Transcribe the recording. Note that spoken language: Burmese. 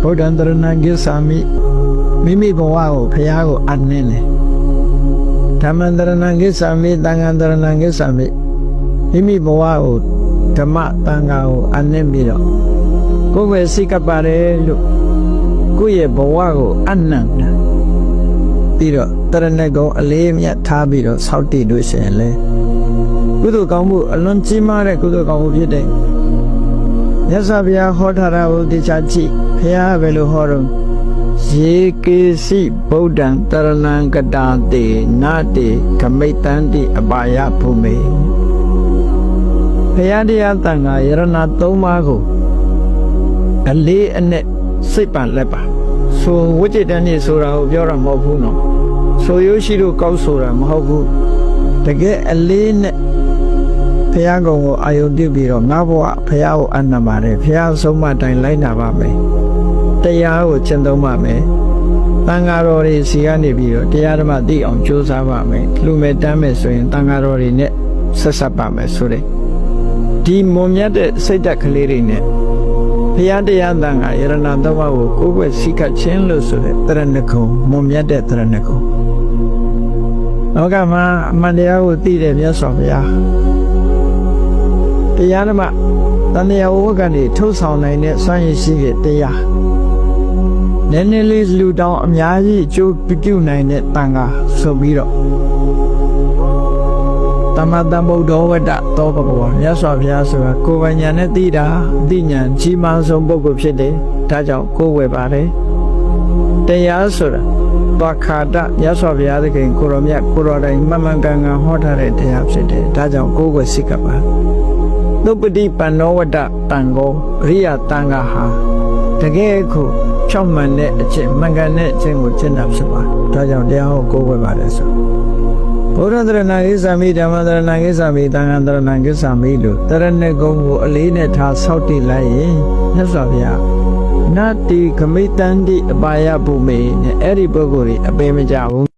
ဗုဒ္ဓံတရဏံဂစ္ဆာမိမိမိဘဝကိုဖရာကိုအနှင်းတယ်ဓမ္မံတရဏံဂစ္ဆာမိသံဃံတရဏံဂစ္ဆာမိမိမိဘဝကိုဓမ္မသံဃာကိုအနှင်းပြီးတော့ကိုယ်ပဲစိတ်ကပ်ပါတယ်လို့ကိုယ့်ရဲ့ဘဝကိုအနှံ့တာပြီးတော့တရဏဂုံအလေးမြတ်ထားပြီးတော့ဆောက်တည်လို့ရှိရင်လေကုသိုလ်ကောင်းမှုအလွန်ကြီးမားတဲ့ကုသိုလ်ကောင်းမှုဖြစ်တဲ့မြတ်စွာဘုရားဟောထားတာကိုသိချကြည့်ဘုရားဘယ်လိုဟောတော့ယေကေစီဗုဒ္ဓံတရဏံကတာတေနာတေခမိတ်တန္တိအပါယဘုမေဘုရားတရားတန်ခါယရဏသုံးပါးကိုအလေးအနက်စိတ်ပန်လက်ပါဆိုဝိจิตတန်ကြီးဆိုတာကိုပြောတာမဟုတ်ဘူးနော်ဆိုရိုးရှိလို့ကောက်ဆိုတာမဟုတ်ဘူးတကယ်အလေးနဲ့ဘုရားကုံကိုအာယုံပြုပြီးတော့ငါဘဝဘုရားကိုအနံပါတယ်ဘုရားဆုံးမတိုင်းလိုက်နာပါမယ်တရားကိုကျင့်သုံးပါမယ်တန်ဃာတော်တွေစီကနေပြီးတော့တရားဓမ္မသိအောင်ကြိုးစားပါမယ်လူမဲ့တမ်းမယ်ဆိုရင်တန်ဃာတော်တွေနဲ့ဆက်ဆက်ပါမယ်ဆိုတဲ့ဒီမွန်မြတ်တဲ့စိတ်ဓာတ်ကလေးတွေနဲ့ဘုရားတရားတန်ခါယရဏသုံးပါးကိုကိုယ်ွယ်စိတ်ကချင်းလို့ဆိုတဲ့တရဏဂုံမွန်မြတ်တဲ့တရဏဂုံလောကမှာအမှန်တရားကိုသိတဲ့မြတ်စွာဘုရားတရားဓမ္မတန်တရားဝတ်ကနေထုတ်ဆောင်နိုင်တဲ့စွမ်းရည်ရှိတဲ့တရားနည်းနည်းလေးလူတောင်အများကြီးအကျိုးပြုနိုင်တဲ့တန်ခါဆိုပြီးတော့တမတံဗုဒ္ဓဝတ္တသောဘဂဝါမြတ်စွာဘုရားဆိုတာကိုယ်ပိုင်ဉာဏ်နဲ့သိတာအသိဉာဏ်ကြီးမားဆုံးပုဂ္ဂိုလ်ဖြစ်တယ်ဒါကြောင့်ကိုယ်ဝယ်ပါတယ်တရားဆိုတာသွားခါတမြတ်စွာဘုရားသခင်ကိုရောမြတ်ကိုရောတိုင်းမှန်မှန်ကန်ကန်ဟောထားတဲ့တရားဖြစ်တယ်ဒါကြောင့်ကိုယ်ဝယ်စိတ်ကပ်ပါသုပတိပန္နောဝတ္တတန်ဃောအရိယတန်ဃာဟာတကယ်ကိုဖြောင့်မှန်တဲ့အကျင့်မှန်ကန်တဲ့အကျင့်ကိုကျင့်တာဖြစ်ပါတယ်ဒါကြောင့်တရားကိုကိုယ်ဝယ်ပါတယ်ဆိုဘုရားတရဏဂိစ္ဆာမိဓမ္မတရဏဂိစ္ဆာမိသံဃာတရဏဂိစ္ဆာမိလို့တရဏဂုံကိုအလေးနဲ့ထားဆောက်တည်လိုက်ရင်မြတ်စွာဘုရားနတ္တိခမိတန္တိအပါယဘုမေနဲ့အဲ့ဒီပုဂ္ဂိုလ်ကြီးအပင်မကြဘူး